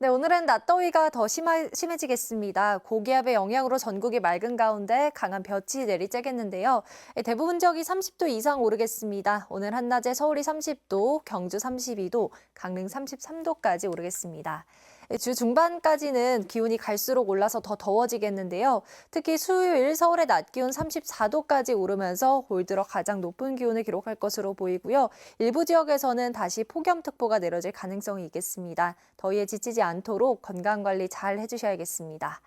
네, 오늘은 낮더위가 더 심해지겠습니다. 고기압의 영향으로 전국이 맑은 가운데 강한 볕이 내리쬐겠는데요. 대부분 지역이 30도 이상 오르겠습니다. 오늘 한낮에 서울이 30도, 경주 32도, 강릉 33도까지 오르겠습니다. 주 중반까지는 기온이 갈수록 올라서 더 더워지겠는데요. 특히 수요일 서울의 낮 기온 34도까지 오르면서 올 들어 가장 높은 기온을 기록할 것으로 보이고요. 일부 지역에서는 다시 폭염특보가 내려질 가능성이 있겠습니다. 더위에 지치지 않도록 건강관리 잘 해주셔야겠습니다.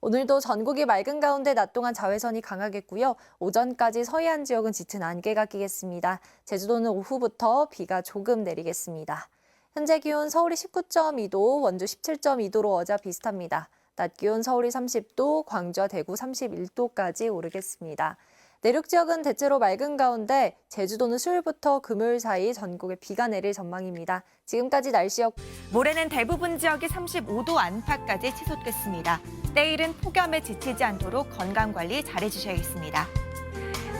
오늘도 전국이 맑은 가운데 낮 동안 자외선이 강하겠고요. 오전까지 서해안 지역은 짙은 안개가 끼겠습니다. 제주도는 오후부터 비가 조금 내리겠습니다. 현재 기온 서울이 19.2도, 원주 17.2도로 어제와 비슷합니다. 낮 기온 서울이 30도, 광주와 대구 31도까지 오르겠습니다. 내륙 지역은 대체로 맑은 가운데 제주도는 수요일부터 금요일 사이 전국에 비가 내릴 전망입니다. 지금까지 날씨였고 모레는 대부분 지역이 35도 안팎까지 치솟겠습니다. 내일은 폭염에 지치지 않도록 건강관리 잘해주셔야겠습니다.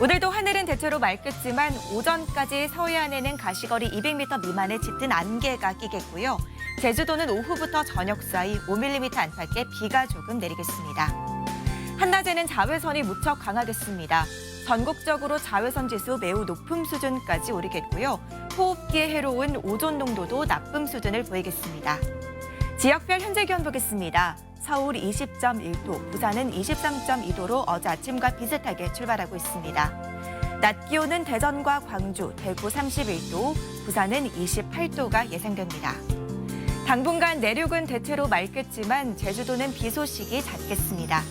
오늘도 하늘은 대체로 맑겠지만 오전까지 서해안에는 가시거리 200m 미만의 짙은 안개가 끼겠고요. 제주도는 오후부터 저녁 사이 5mm 안팎의 비가 조금 내리겠습니다. 한낮에는 자외선이 무척 강하겠습니다. 전국적으로 자외선 지수 매우 높음 수준까지 오르겠고요. 호흡기에 해로운 오존 농도도 나쁨 수준을 보이겠습니다. 지역별 현재 기온 보겠습니다. 서울 20.1도, 부산은 23.2도로 어제 아침과 비슷하게 출발하고 있습니다. 낮 기온은 대전과 광주, 대구 31도, 부산은 28도가 예상됩니다. 당분간 내륙은 대체로 맑겠지만 제주도는 비 소식이 잦겠습니다.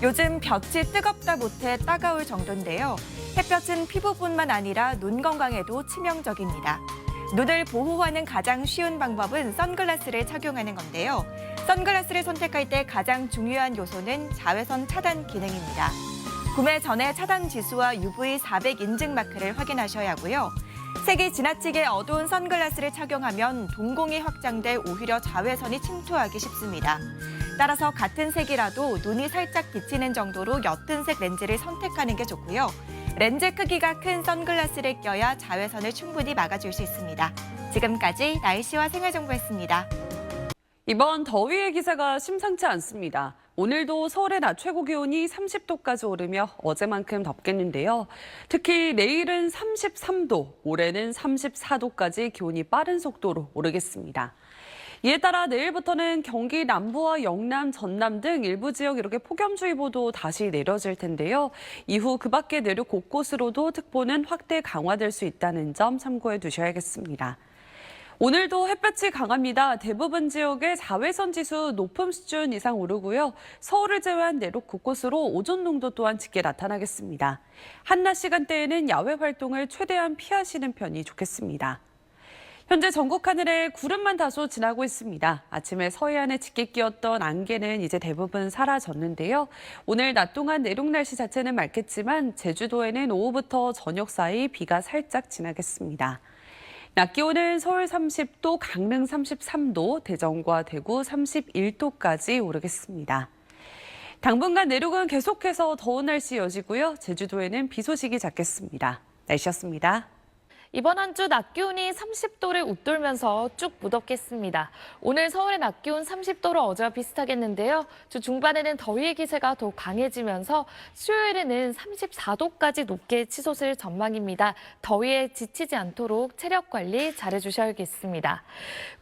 요즘 볕이 뜨겁다 못해 따가울 정도인데요. 햇볕은 피부뿐만 아니라 눈 건강에도 치명적입니다. 눈을 보호하는 가장 쉬운 방법은 선글라스를 착용하는 건데요. 선글라스를 선택할 때 가장 중요한 요소는 자외선 차단 기능입니다. 구매 전에 차단 지수와 UV 400 인증 마크를 확인하셔야 하고요. 색이 지나치게 어두운 선글라스를 착용하면 동공이 확장돼 오히려 자외선이 침투하기 쉽습니다. 따라서 같은 색이라도 눈이 살짝 비치는 정도로 옅은 색 렌즈를 선택하는 게 좋고요. 렌즈 크기가 큰 선글라스를 껴야 자외선을 충분히 막아줄 수 있습니다. 지금까지 날씨와 생활정보였습니다. 이번 더위의 기세가 심상치 않습니다. 오늘도 서울의 낮 최고 기온이 30도까지 오르며 어제만큼 덥겠는데요. 특히 내일은 33도, 모레는 34도까지 기온이 빠른 속도로 오르겠습니다. 이에 따라 내일부터는 경기 남부와 영남, 전남 등 일부 지역 이렇게 폭염주의보도 다시 내려질 텐데요. 이후 그 밖의 내륙 곳곳으로도 특보는 확대 강화될 수 있다는 점 참고해 두셔야겠습니다. 오늘도 햇볕이 강합니다. 대부분 지역의 자외선 지수 높음 수준 이상 오르고요. 서울을 제외한 내륙 곳곳으로 오존 농도 또한 짙게 나타나겠습니다. 한낮 시간대에는 야외 활동을 최대한 피하시는 편이 좋겠습니다. 현재 전국 하늘에 구름만 다소 지나고 있습니다. 아침에 서해안에 짙게 끼었던 안개는 이제 대부분 사라졌는데요. 오늘 낮 동안 내륙 날씨 자체는 맑겠지만 제주도에는 오후부터 저녁 사이 비가 살짝 지나겠습니다. 낮 기온은 서울 30도, 강릉 33도, 대전과 대구 31도까지 오르겠습니다. 당분간 내륙은 계속해서 더운 날씨 이어지고요. 제주도에는 비 소식이 잦겠습니다. 날씨였습니다. 이번 한 주 낮 기온이 30도를 웃돌면서 쭉 무덥겠습니다. 오늘 서울의 낮 기온 30도로 어제와 비슷하겠는데요. 주 중반에는 더위의 기세가 더욱 강해지면서 수요일에는 34도까지 높게 치솟을 전망입니다. 더위에 지치지 않도록 체력 관리 잘해주셔야겠습니다.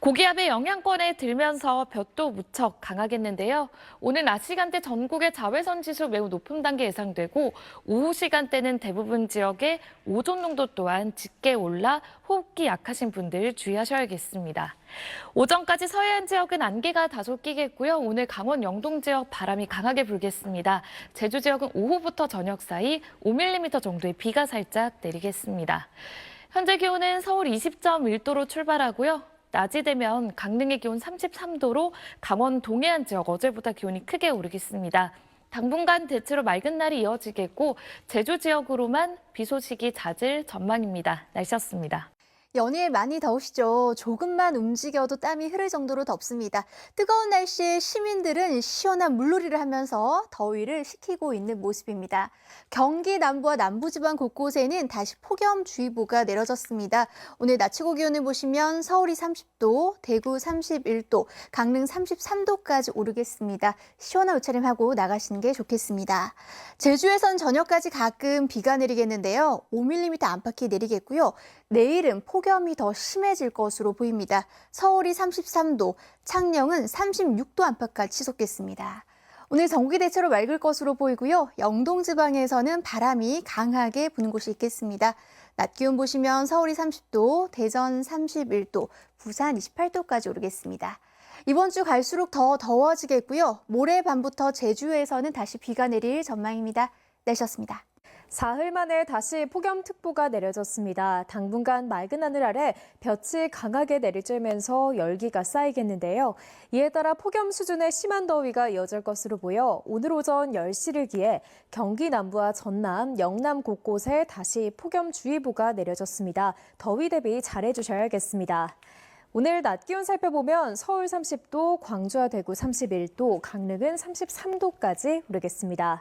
고기압의 영향권에 들면서 볕도 무척 강하겠는데요. 오늘 낮 시간대 전국의 자외선 지수 매우 높은 단계 예상되고 오후 시간대는 대부분 지역에 오존 농도 또한 짙게 올라 호흡기 약하신 분들 주의하셔야겠습니다. 오전까지 서해안 지역은 안개가 다소 끼겠고요. 오늘 강원 영동 지역 바람이 강하게 불겠습니다. 제주 지역은 오후부터 저녁 사이 5mm 정도의 비가 살짝 내리겠습니다. 현재 기온은 서울 20.1도로 출발하고요. 낮이 되면 강릉의 기온 33도로 강원 동해안 지역 어제보다 기온이 크게 오르겠습니다. 당분간 대체로 맑은 날이 이어지겠고 제주 지역으로만 비 소식이 잦을 전망입니다. 날씨였습니다. 연일 많이 더우시죠? 조금만 움직여도 땀이 흐를 정도로 덥습니다. 뜨거운 날씨에 시민들은 시원한 물놀이를 하면서 더위를 식히고 있는 모습입니다. 경기 남부와 남부지방 곳곳에는 다시 폭염주의보가 내려졌습니다. 오늘 낮 최고 기온을 보시면 서울이 30도, 대구 31도, 강릉 33도까지 오르겠습니다. 시원한 옷차림하고 나가시는 게 좋겠습니다. 제주에선 저녁까지 가끔 비가 내리겠는데요. 5mm 안팎이 내리겠고요. 내일은 폭염이 더 심해질 것으로 보입니다. 서울이 33도, 창녕은 36도 안팎까지 치솟겠습니다. 오늘 전국이 대체로 맑을 것으로 보이고요. 영동 지방에서는 바람이 강하게 부는 곳이 있겠습니다. 낮 기온 보시면 서울이 30도, 대전 31도, 부산 28도까지 오르겠습니다. 이번 주 갈수록 더 더워지겠고요. 모레 밤부터 제주에서는 다시 비가 내릴 전망입니다. 날씨였습니다. 사흘 만에 다시 폭염특보가 내려졌습니다. 당분간 맑은 하늘 아래 볕이 강하게 내리쬐면서 열기가 쌓이겠는데요. 이에 따라 폭염 수준의 심한 더위가 이어질 것으로 보여 오늘 오전 10시를 기해 경기 남부와 전남, 영남 곳곳에 다시 폭염주의보가 내려졌습니다. 더위 대비 잘해주셔야겠습니다. 오늘 낮 기온 살펴보면 서울 30도, 광주와 대구 31도, 강릉은 33도까지 오르겠습니다.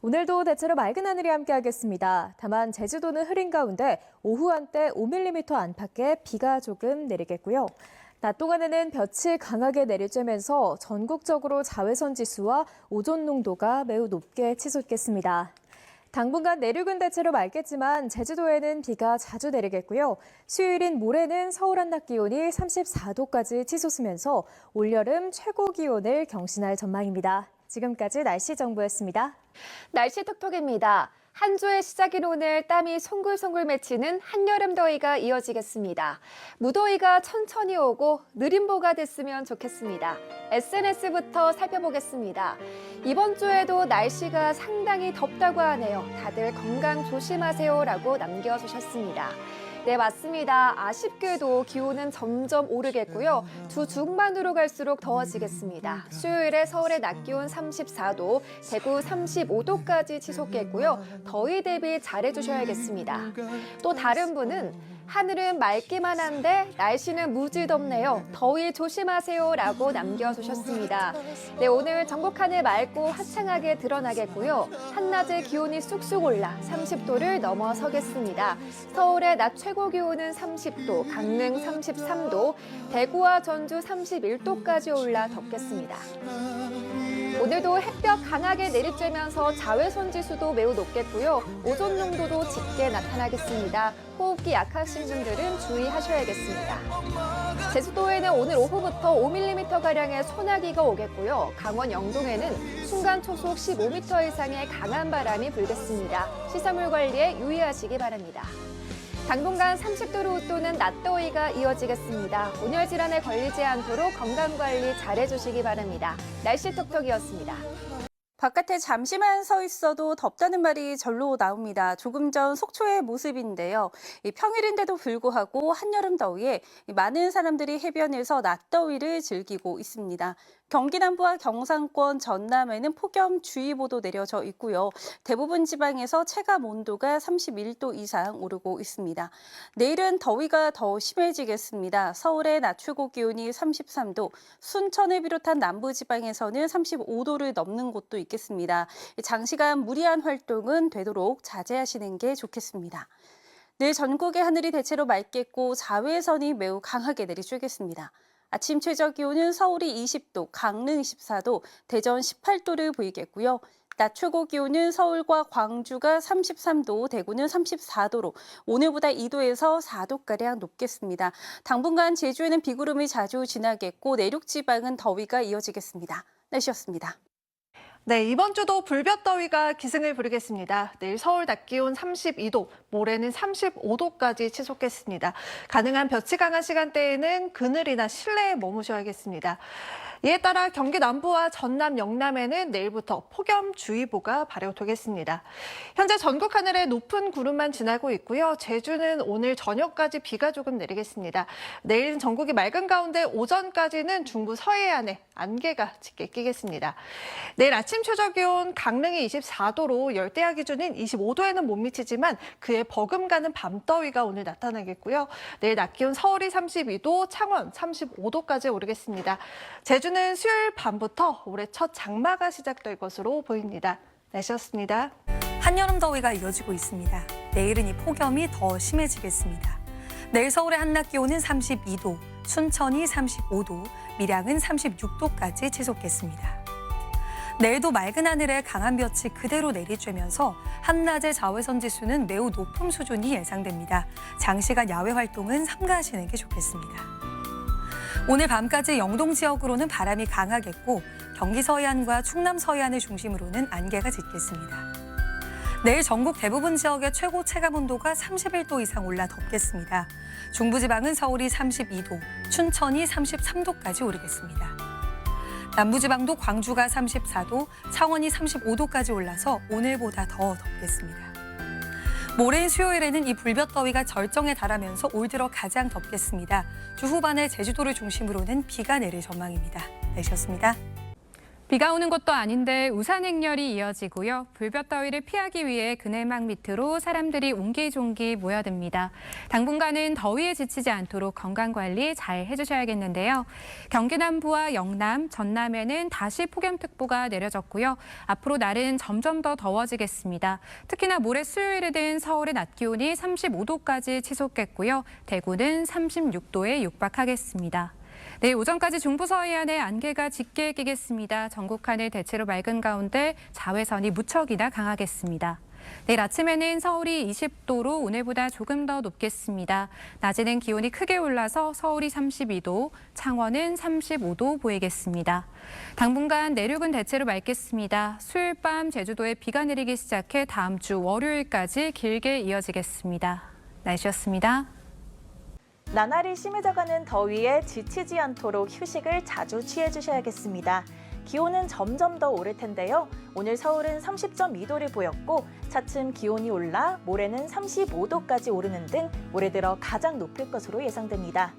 오늘도 대체로 맑은 하늘이 함께하겠습니다. 다만 제주도는 흐린 가운데 오후 한때 5mm 안팎의 비가 조금 내리겠고요. 낮 동안에는 볕이 강하게 내리쬐면서 전국적으로 자외선 지수와 오존 농도가 매우 높게 치솟겠습니다. 당분간 내륙은 대체로 맑겠지만 제주도에는 비가 자주 내리겠고요. 수요일인 모레는 서울 한낮 기온이 34도까지 치솟으면서 올여름 최고 기온을 경신할 전망입니다. 지금까지 날씨 정보였습니다. 날씨 톡톡입니다. 한 주의 시작인 오늘 땀이 송글송글 맺히는 한여름 더위가 이어지겠습니다. 무더위가 천천히 오고 느림보가 됐으면 좋겠습니다. SNS부터 살펴보겠습니다. 이번 주에도 날씨가 상당히 덥다고 하네요. 다들 건강 조심하세요라고 남겨주셨습니다. 네, 맞습니다. 아쉽게도 기온은 점점 오르겠고요. 주 중반으로 갈수록 더워지겠습니다. 수요일에 서울의 낮 기온 34도, 대구 35도까지 치솟겠고요. 더위 대비 잘해주셔야겠습니다. 또 다른 분은 하늘은 맑기만 한데 날씨는 무지 덥네요. 더위 조심하세요라고 남겨주셨습니다. 네, 오늘 전국 하늘 맑고 화창하게 드러나겠고요. 한낮에 기온이 쑥쑥 올라 30도를 넘어서겠습니다. 서울의 낮 최고 기온은 30도, 강릉 33도, 대구와 전주 31도까지 올라 덥겠습니다. 오늘도 햇볕 강하게 내리쬐면서 자외선 지수도 매우 높겠고요. 오존 농도도 짙게 나타나겠습니다. 호흡기 약하신 분들은 주의하셔야겠습니다. 제주도에는 오늘 오후부터 5mm가량의 소나기가 오겠고요. 강원 영동에는 순간 초속 15m 이상의 강한 바람이 불겠습니다. 시설물 관리에 유의하시기 바랍니다. 당분간 30도로 웃도는 낮더위가 이어지겠습니다. 온열 질환에 걸리지 않도록 건강관리 잘해주시기 바랍니다. 날씨 톡톡이었습니다. 바깥에 잠시만 서 있어도 덥다는 말이 절로 나옵니다. 조금 전 속초의 모습인데요. 평일인데도 불구하고 한여름 더위에 많은 사람들이 해변에서 낮더위를 즐기고 있습니다. 경기 남부와 경상권, 전남에는 폭염주의보도 내려져 있고요. 대부분 지방에서 체감 온도가 31도 이상 오르고 있습니다. 내일은 더위가 더 심해지겠습니다. 서울의 낮 최고 기온이 33도, 순천을 비롯한 남부 지방에서는 35도를 넘는 곳도 있겠습니다. 장시간 무리한 활동은 되도록 자제하시는 게 좋겠습니다. 내일 전국의 하늘이 대체로 맑겠고 자외선이 매우 강하게 내리쬐겠습니다. 아침 최저 기온은 서울이 20도, 강릉 24도, 대전 18도를 보이겠고요. 낮 최고 기온은 서울과 광주가 33도, 대구는 34도로 오늘보다 2도에서 4도가량 높겠습니다. 당분간 제주에는 비구름이 자주 지나겠고 내륙 지방은 더위가 이어지겠습니다. 날씨였습니다. 네, 이번 주도 불볕더위가 기승을 부리겠습니다. 내일 서울 낮 기온 32도, 모레는 35도까지 치솟겠습니다. 가능한 볕이 강한 시간대에는 그늘이나 실내에 머무셔야겠습니다. 이에 따라 경기 남부와 전남, 영남에는 내일부터 폭염주의보가 발효되겠습니다. 현재 전국 하늘에 높은 구름만 지나고 있고요. 제주는 오늘 저녁까지 비가 조금 내리겠습니다. 내일은 전국이 맑은 가운데 오전까지는 중부 서해안에 안개가 짙게 끼겠습니다. 내일 아침 아침 최저 기온 강릉이 24도로 열대야 기준인 25도에는 못 미치지만 그에 버금가는 밤더위가 오늘 나타나겠고요. 내일 낮 기온 서울이 32도, 창원 35도까지 오르겠습니다. 제주는 수요일 밤부터 올해 첫 장마가 시작될 것으로 보입니다. 날씨였습니다. 한여름 더위가 이어지고 있습니다. 내일은 이 폭염이 더 심해지겠습니다. 내일 서울의 한낮 기온은 32도, 춘천이 35도, 밀양은 36도까지 치솟겠습니다. 내일도 맑은 하늘에 강한 볕이 그대로 내리쬐면서 한낮의 자외선 지수는 매우 높은 수준이 예상됩니다. 장시간 야외 활동은 삼가하시는 게 좋겠습니다. 오늘 밤까지 영동 지역으로는 바람이 강하겠고 경기 서해안과 충남 서해안을 중심으로는 안개가 짙겠습니다. 내일 전국 대부분 지역의 최고 체감 온도가 31도 이상 올라 덥겠습니다. 중부지방은 서울이 32도, 춘천이 33도까지 오르겠습니다. 남부지방도 광주가 34도, 창원이 35도까지 올라서 오늘보다 더 덥겠습니다. 모레인 수요일에는 이 불볕더위가 절정에 달하면서 올 들어 가장 덥겠습니다. 주 후반에 제주도를 중심으로는 비가 내릴 전망입니다. 날씨였습니다. 비가 오는 것도 아닌데 우산 행렬이 이어지고요. 불볕더위를 피하기 위해 그늘막 밑으로 사람들이 옹기종기 모여듭니다. 당분간은 더위에 지치지 않도록 건강관리 잘 해주셔야겠는데요. 경기 남부와 영남, 전남에는 다시 폭염특보가 내려졌고요. 앞으로 날은 점점 더 더워지겠습니다. 특히나 모레 수요일에는 서울의 낮 기온이 35도까지 치솟겠고요. 대구는 36도에 육박하겠습니다. 내일 오전까지 중부 서해안에 안개가 짙게 끼겠습니다. 전국 하늘 대체로 맑은 가운데 자외선이 무척이나 강하겠습니다. 내일 아침에는 서울이 20도로 오늘보다 조금 더 높겠습니다. 낮에는 기온이 크게 올라서 서울이 32도, 창원은 35도 보이겠습니다. 당분간 내륙은 대체로 맑겠습니다. 수요일 밤 제주도에 비가 내리기 시작해 다음 주 월요일까지 길게 이어지겠습니다. 날씨였습니다. 나날이 심해져가는 더위에 지치지 않도록 휴식을 자주 취해주셔야겠습니다. 기온은 점점 더 오를 텐데요. 오늘 서울은 30.2도를 보였고 차츰 기온이 올라 모레는 35도까지 오르는 등 올해 들어 가장 높을 것으로 예상됩니다.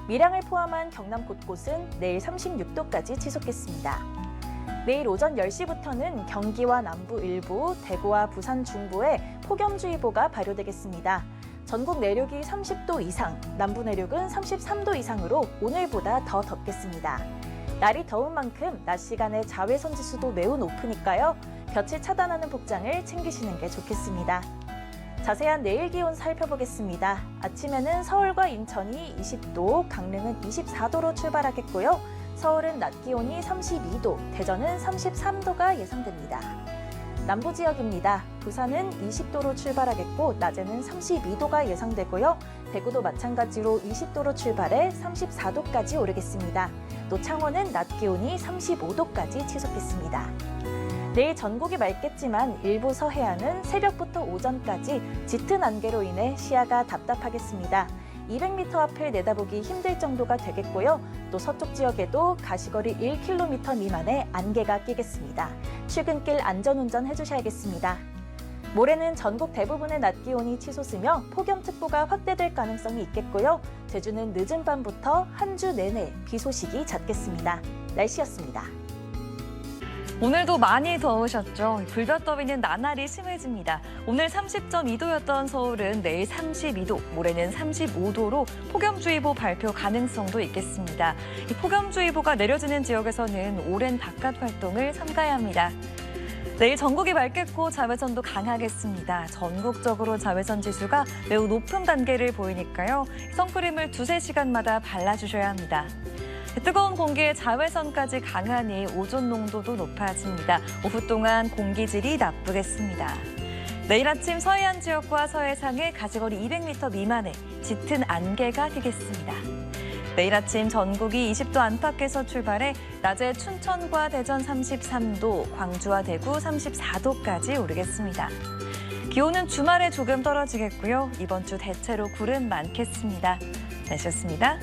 밀양을 포함한 경남 곳곳은 내일 36도까지 치솟겠습니다. 내일 오전 10시부터는 경기와 남부 일부, 대구와 부산 중부에 폭염주의보가 발효되겠습니다. 전국 내륙이 30도 이상, 남부 내륙은 33도 이상으로 오늘보다 더 덥겠습니다. 날이 더운 만큼 낮 시간에 자외선 지수도 매우 높으니까요. 볕을 차단하는 복장을 챙기시는 게 좋겠습니다. 자세한 내일 기온 살펴보겠습니다. 아침에는 서울과 인천이 20도, 강릉은 24도로 출발하겠고요. 서울은 낮 기온이 32도, 대전은 33도가 예상됩니다. 남부 지역입니다. 부산은 20도로 출발하겠고 낮에는 32도가 예상되고요. 대구도 마찬가지로 20도로 출발해 34도까지 오르겠습니다. 또 창원은 낮 기온이 35도까지 치솟겠습니다. 내일 전국이 맑겠지만 일부 서해안은 새벽부터 오전까지 짙은 안개로 인해 시야가 답답하겠습니다. 200m 앞을 내다보기 힘들 정도가 되겠고요. 또 서쪽 지역에도 가시거리 1km 미만의 안개가 끼겠습니다. 출근길 안전운전 해주셔야겠습니다. 모레는 전국 대부분의 낮 기온이 치솟으며 폭염특보가 확대될 가능성이 있겠고요. 제주는 늦은 밤부터 한 주 내내 비 소식이 잦겠습니다. 날씨였습니다. 오늘도 많이 더우셨죠? 불볕더위는 나날이 심해집니다. 오늘 30.2도였던 서울은 내일 32도, 모레는 35도로 폭염주의보 발표 가능성도 있겠습니다. 이 폭염주의보가 내려지는 지역에서는 오랜 바깥 활동을 삼가야 합니다. 내일 전국이 맑겠고 자외선도 강하겠습니다. 전국적으로 자외선 지수가 매우 높은 단계를 보이니까요. 선크림을 2-3시간마다 발라주셔야 합니다. 뜨거운 공기에 자외선까지 강하니 오존 농도도 높아집니다. 오후 동안 공기질이 나쁘겠습니다. 내일 아침 서해안 지역과 서해상에 가시거리 200m 미만의 짙은 안개가 끼겠습니다. 내일 아침 전국이 20도 안팎에서 출발해 낮에 춘천과 대전 33도, 광주와 대구 34도까지 오르겠습니다. 기온은 주말에 조금 떨어지겠고요. 이번 주 대체로 구름 많겠습니다. 날씨였습니다.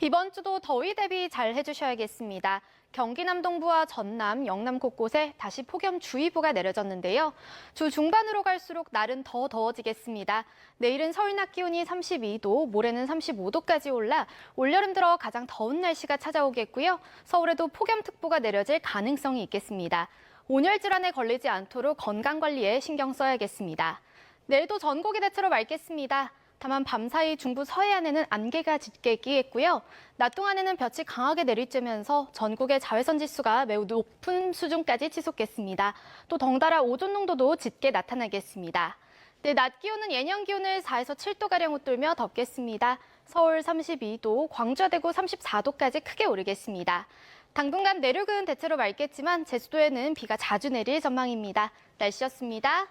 이번 주도 더위 대비 잘 해주셔야겠습니다. 경기 남동부와 전남, 영남 곳곳에 다시 폭염주의보가 내려졌는데요. 주 중반으로 갈수록 날은 더 더워지겠습니다. 내일은 서울 낮 기온이 32도, 모레는 35도까지 올라 올여름 들어 가장 더운 날씨가 찾아오겠고요. 서울에도 폭염특보가 내려질 가능성이 있겠습니다. 온열 질환에 걸리지 않도록 건강관리에 신경 써야겠습니다. 내일도 전국이 대체로 맑겠습니다. 다만 밤사이 중부 서해안에는 안개가 짙게 끼겠고요. 낮 동안에는 볕이 강하게 내리쬐면서 전국의 자외선 지수가 매우 높은 수준까지 치솟겠습니다. 또 덩달아 오존 농도도 짙게 나타나겠습니다. 네, 낮 기온은 예년 기온을 4에서 7도가량 웃돌며 덥겠습니다. 서울 32도, 광주와 대구 34도까지 크게 오르겠습니다. 당분간 내륙은 대체로 맑겠지만 제주도에는 비가 자주 내릴 전망입니다. 날씨였습니다.